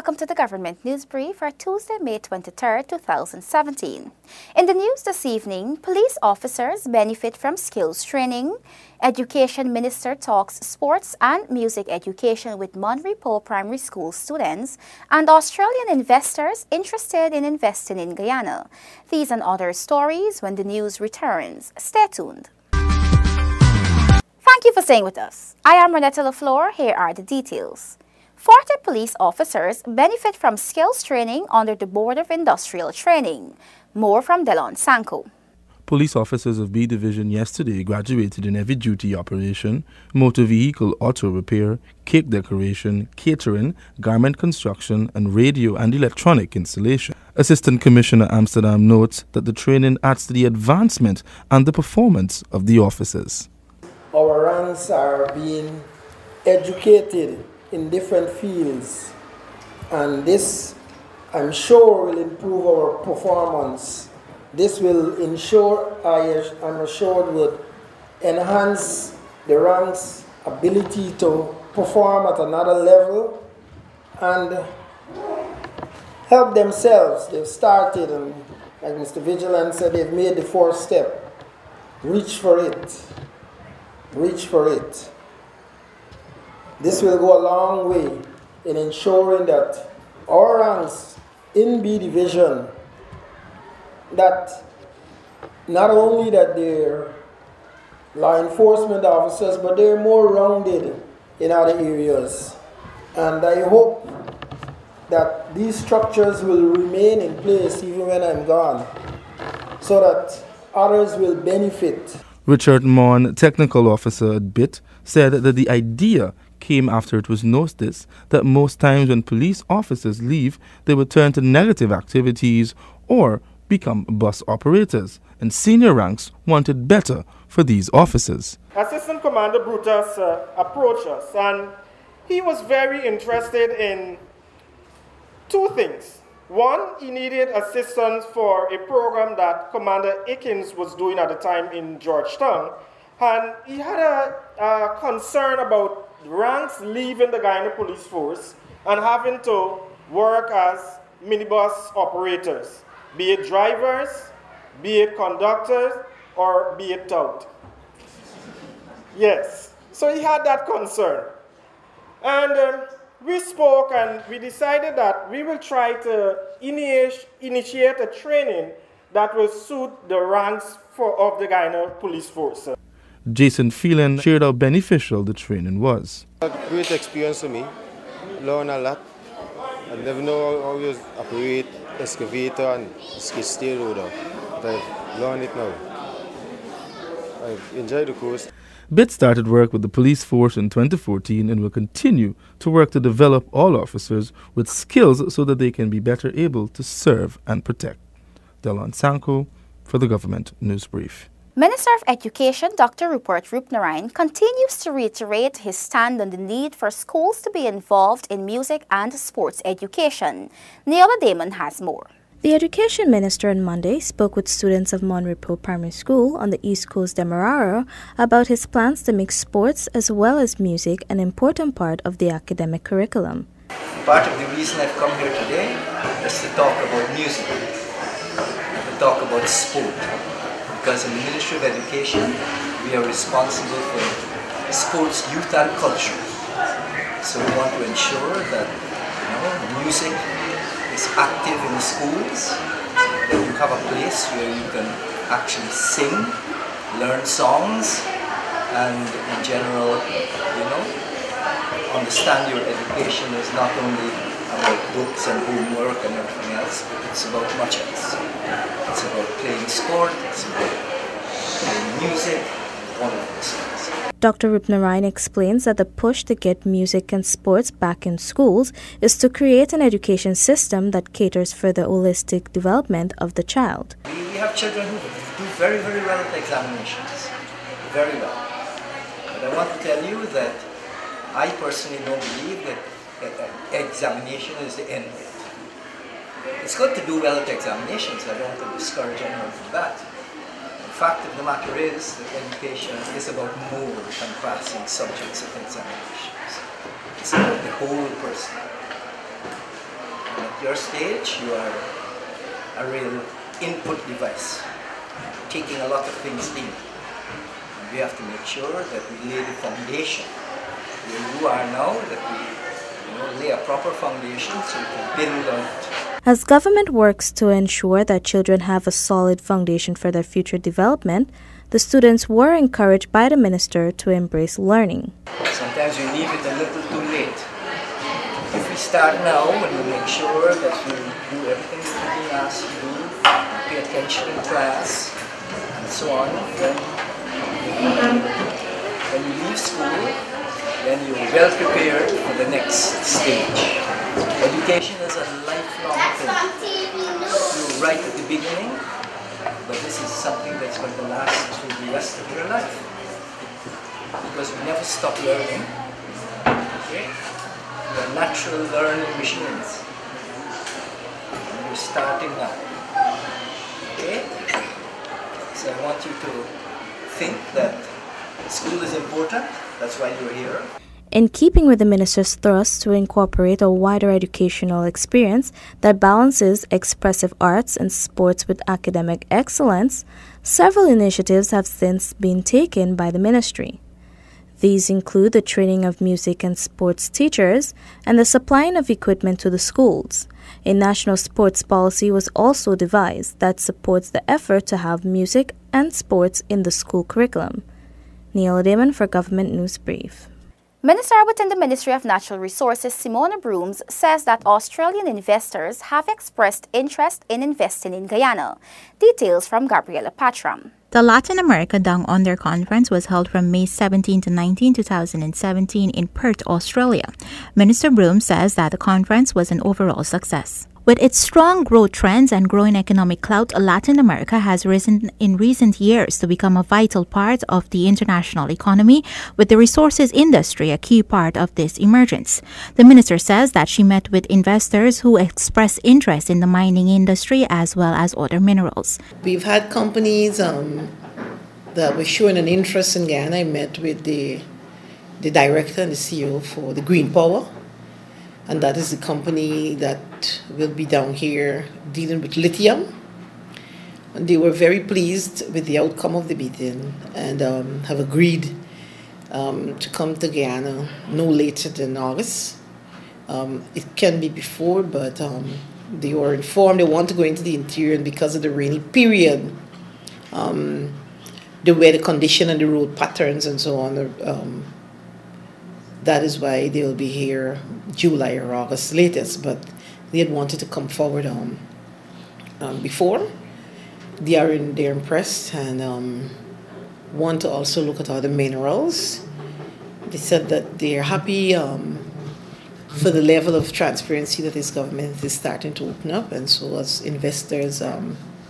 Welcome to the Government News Brief for Tuesday, May 23, 2017. In the news this evening, police officers benefit from skills training, Education Minister talks sports and music education with Monrepo Primary School students, and Australian investors interested in investing in Guyana. These and other stories when the news returns. Stay tuned. Thank you for staying with us. I am Renetta LaFleur. Here are the details. 40 police officers benefit from skills training under the Board of Industrial Training. More from Delon Sinkhole. Police officers of B Division yesterday graduated in heavy duty operation, motor vehicle auto repair, cake decoration, catering, garment construction, and radio and electronic installation. Assistant Commissioner Amsterdam notes that the training adds to the advancement and the performance of the officers. Our ranks are being educated in different fields, and this, I'm sure, will improve our performance. This will ensure, I'm assured, would enhance the ranks' ability to perform at another level and help themselves. They've started, and like Mr. Vigilant said, they've made the fourth step. Reach for it. Reach for it. This will go a long way in ensuring that our ranks in B Division, that not only that they're law enforcement officers, but they're more rounded in other areas. And I hope that these structures will remain in place even when I'm gone, so that others will benefit. Richard Mon, technical officer at BIT, said that the idea came after it was noticed that most times when police officers leave, they would turn to negative activities or become bus operators, and senior ranks wanted better for these officers. Assistant Commander Brutus approached us, and he was very interested in two things. One, he needed assistance for a program that Commander Akins was doing at the time in Georgetown, and he had a concern about ranks leaving the Guyana Police Force and having to work as minibus operators, be it drivers, be it conductors, or be it tout. Yes, so he had that concern. And we spoke and we decided that we will try to initiate a training that will suit the ranks of the Guyana Police Force. Jason Phelan shared how beneficial the training was. A great experience for me. Learn a lot. I never know how you operate excavator and skid steer loader, but I've learned it now. I've enjoyed the course. BIT started work with the police force in 2014 and will continue to work to develop all officers with skills so that they can be better able to serve and protect. Delon Sinkhole for the Government News Brief. Minister of Education Dr. Rupert Roopnarine continues to reiterate his stand on the need for schools to be involved in music and sports education. Neola Damon has more. The Education Minister on Monday spoke with students of Monrepo Primary School on the East Coast Demerara about his plans to make sports as well as music an important part of the academic curriculum. Part of the reason I've come here today is to talk about music, to talk about sport. Because in the Ministry of Education, we are responsible for sports, youth and culture. So we want to ensure that music is active in the schools, that you have a place where you can actually sing, learn songs, and in general, understand your education is not only about books and homework and everything else, but it's about much else. It's about playing sport, it's about playing music, all of those things. Dr. Roopnarine explains that the push to get music and sports back in schools is to create an education system that caters for the holistic development of the child. We have children who do very, very well at examinations, very well. But I want to tell you that I personally don't believe that examination is the end of it. It's good to do well at examinations. I don't want to discourage anyone from that. The fact of the matter is that education is about more than passing subjects at examinations. It's about the whole person. your stage, you are a real input device, taking a lot of things in. And we have to make sure that we lay the foundation where you are now, that we lay a proper foundation so we can build on it. As government works to ensure that children have a solid foundation for their future development, the students were encouraged by the minister to embrace learning. Sometimes we leave it a little too late. If we start now and we make sure that we do everything that we're being asked to do, pay attention in class, and so on, then when you leave school, then you're well prepared for the next stage. Education is a lifelong thing. You're right at the beginning, but this is something that's going to last through the rest of your life. Because we never stop learning. Okay? We're natural learning machines. And we're starting now. Okay? So I want you to think that school is important. That's why you're here. In keeping with the minister's thrust to incorporate a wider educational experience that balances expressive arts and sports with academic excellence, several initiatives have since been taken by the ministry. These include the training of music and sports teachers and the supplying of equipment to the schools. A national sports policy was also devised that supports the effort to have music and sports in the school curriculum. Neil Damon for Government News Brief. Minister within the Ministry of Natural Resources, Simona Brooms, says that Australian investors have expressed interest in investing in Guyana. Details from Gabriela Patram. The Latin America Down Under Conference was held from May 17 to 19, 2017 in Perth, Australia. Minister Brooms says that the conference was an overall success. With its strong growth trends and growing economic clout, Latin America has risen in recent years to become a vital part of the international economy, with the resources industry a key part of this emergence. The minister says that she met with investors who express interest in the mining industry as well as other minerals. We've had companies that were showing an interest in Guyana. I met with the director and the CEO for the Green Power. And that is the company that will be down here dealing with lithium. And they were very pleased with the outcome of the meeting and have agreed to come to Guyana no later than August. It can be before, but they were informed they want to go into the interior, and because of the rainy period, the weather condition and the road patterns and so on, that is why they'll be here July or August latest, but they had wanted to come forward before. They're impressed and want to also look at other minerals. They said that they're happy for the level of transparency that this government is starting to open up, and so as investors,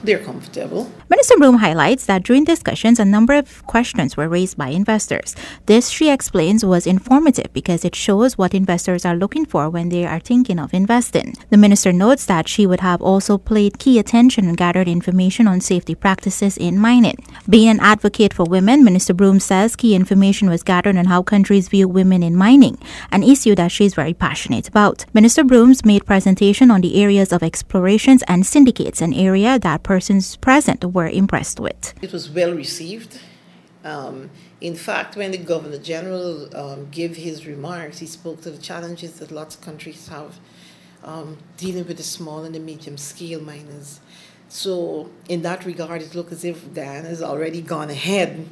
they're comfortable. Minister Broom highlights that during discussions, a number of questions were raised by investors. This, she explains, was informative because it shows what investors are looking for when they are thinking of investing. The minister notes that she would have also paid key attention and gathered information on safety practices in mining. Being an advocate for women, Minister Broom says key information was gathered on how countries view women in mining, an issue that she is very passionate about. Minister Brooms made presentation on the areas of explorations and syndicates, an area that persons present were impressed with. It was well received. In fact, when the Governor General gave his remarks, he spoke to the challenges that lots of countries have dealing with the small and the medium scale miners. So in that regard, it looks as if Guyana has already gone ahead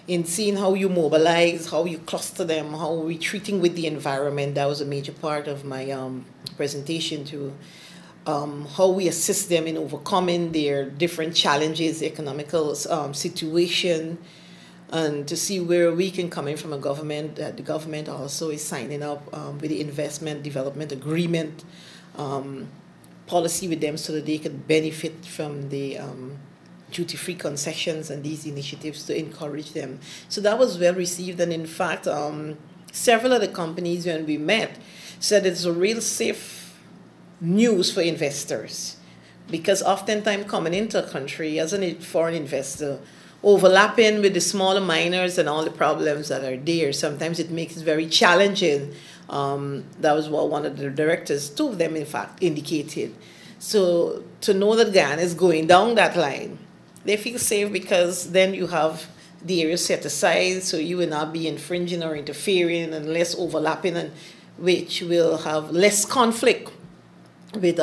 in seeing how you mobilize, how you cluster them, how we're treating with the environment. That was a major part of my presentation too. How we assist them in overcoming their different challenges, economical situation, and to see where we can come in from a government. That the government also is signing up with the investment development agreement policy with them so that they can benefit from the duty-free concessions and these initiatives to encourage them. So that was well received, and in fact, several of the companies when we met said it's a real safe news for investors, because oftentimes coming into a country as a foreign investor, overlapping with the smaller miners and all the problems that are there, sometimes it makes it very challenging That was what one of the directors, two of them in fact, indicated. So to know that Guyana is going down that line, they feel safe because then you have the area set aside, so you will not be infringing or interfering and less overlapping, and which will have less conflict with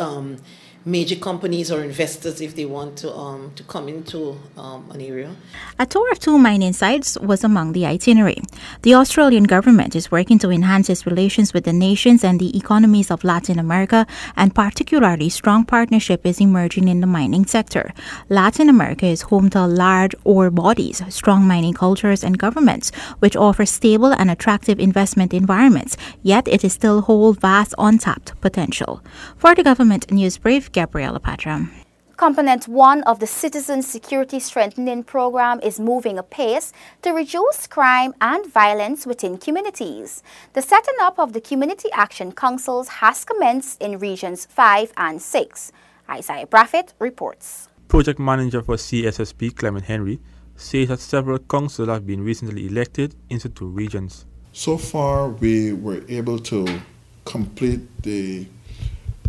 major companies or investors if they want to come into an area. A tour of 2 mining sites was among the itinerary. The Australian government is working to enhance its relations with the nations and the economies of Latin America, and particularly strong partnership is emerging in the mining sector. Latin America is home to large ore bodies, strong mining cultures and governments, which offer stable and attractive investment environments, yet it is still holds vast untapped potential. For the Government News Brief, Gabriela Patra. Component 1 of the Citizen Security Strengthening Program is moving apace to reduce crime and violence within communities. The setting up of the Community Action Councils has commenced in Regions 5 and 6. Isaiah Braffett reports. Project Manager for CSSP Clement Henry says that several councils have been recently elected into 2 regions. So far, we were able to complete the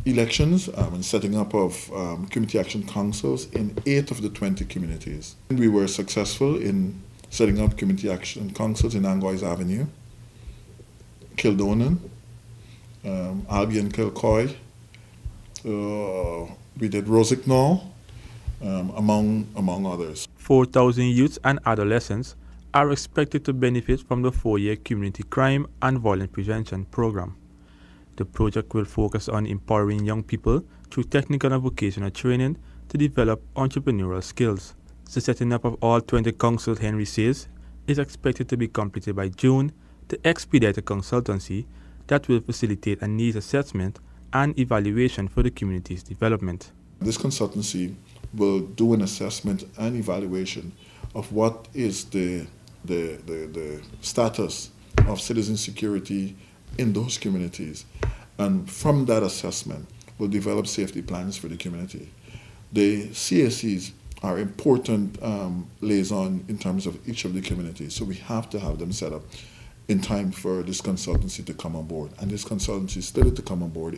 elections and setting up of community action councils in 8 of the 20 communities. We were successful in setting up community action councils in Angois Avenue, Kildonan, Albion Kilcoy, we did Rosignol, among others. 4,000 youths and adolescents are expected to benefit from the 4-year Community Crime and Violence Prevention Program. The project will focus on empowering young people through technical and vocational training to develop entrepreneurial skills. The setting up of all 20 councils, Henry says, is expected to be completed by June to expedite a consultancy that will facilitate a needs assessment and evaluation for the community's development. This consultancy will do an assessment and evaluation of what is the status of citizen security in those communities, and from that assessment we'll develop safety plans for the community. The CSCs are important liaison in terms of each of the communities, so we have to have them set up in time for this consultancy to come on board, and this consultancy is slated to come on board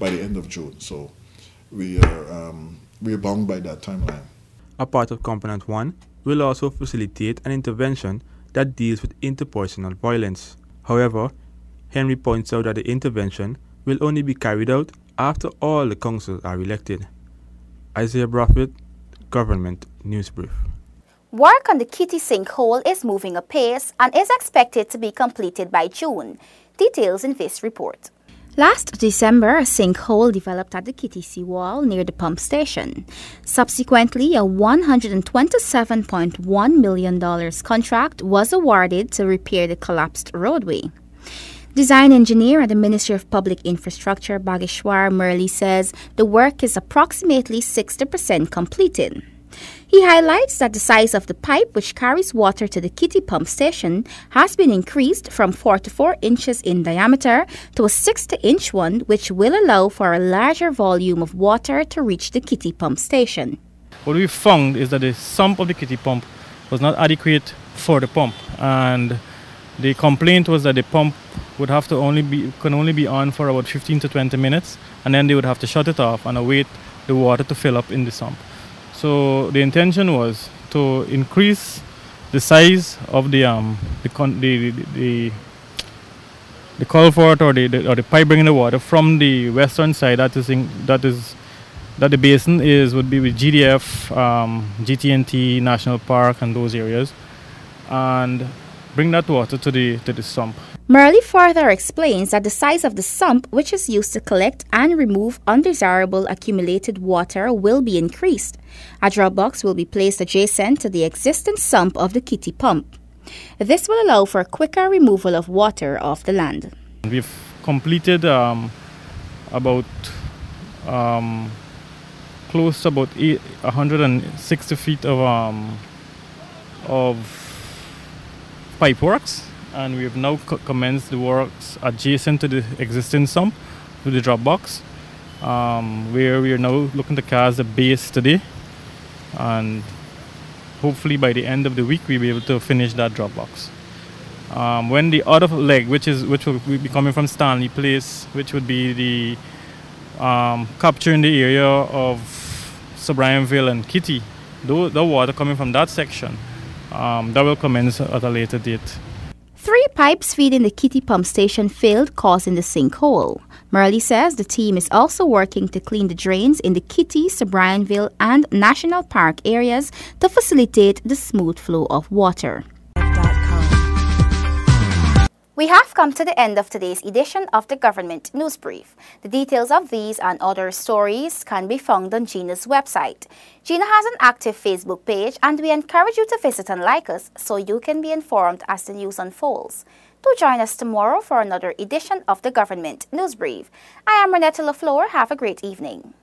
by the end of June, so we are bound by that timeline. A part of Component 1 will also facilitate an intervention that deals with interpersonal violence. However, Henry points out that the intervention will only be carried out after all the councils are elected. Isaiah Braffett, Government News Brief. Work on the Kitty Sinkhole is moving apace and is expected to be completed by June. Details in this report. Last December, a sinkhole developed at the Kitty seawall near the pump station. Subsequently, a $127.1 million contract was awarded to repair the collapsed roadway. Design engineer at the Ministry of Public Infrastructure, Bageshwar Murli, says the work is approximately 60% completed. He highlights that the size of the pipe which carries water to the Kitty pump station has been increased from 4 to 4 inches in diameter to a 60-inch one, which will allow for a larger volume of water to reach the Kitty pump station. What we found is that the sump of the Kitty pump was not adequate for the pump, and the complaint was that the pump would have to only be on for about 15 to 20 minutes, and then they would have to shut it off and await the water to fill up in the sump. So the intention was to increase the size of the culvert or the pipe bringing the water from the western side that the basin would be with GDF, GT&T, National Park, and those areas, and bring that water to the sump. Murli further explains that the size of the sump, which is used to collect and remove undesirable accumulated water, will be increased. A drop box will be placed adjacent to the existing sump of the Kitty pump. This will allow for quicker removal of water off the land. We've completed about close to about 160 feet of pipe works, and we have now commenced the works adjacent to the existing sump with the drop box, where we are now looking to cast the base today, and hopefully by the end of the week we'll be able to finish that drop box. When the other leg, which will be coming from Stanley Place, which would be the capturing the area of Sir Brianville and Kitty, the water coming from that section, that will commence at a later date. 3 pipes feeding the Kitty pump station failed, causing the sinkhole. Murley says the team is also working to clean the drains in the Kitty, Sir Brianville and National Park areas to facilitate the smooth flow of water. We have come to the end of today's edition of the Government News Brief. The details of these and other stories can be found on GINA's website. GINA has an active Facebook page and we encourage you to visit and like us so you can be informed as the news unfolds. Do join us tomorrow for another edition of the Government News Brief. I am Renetta LaFleur. Have a great evening.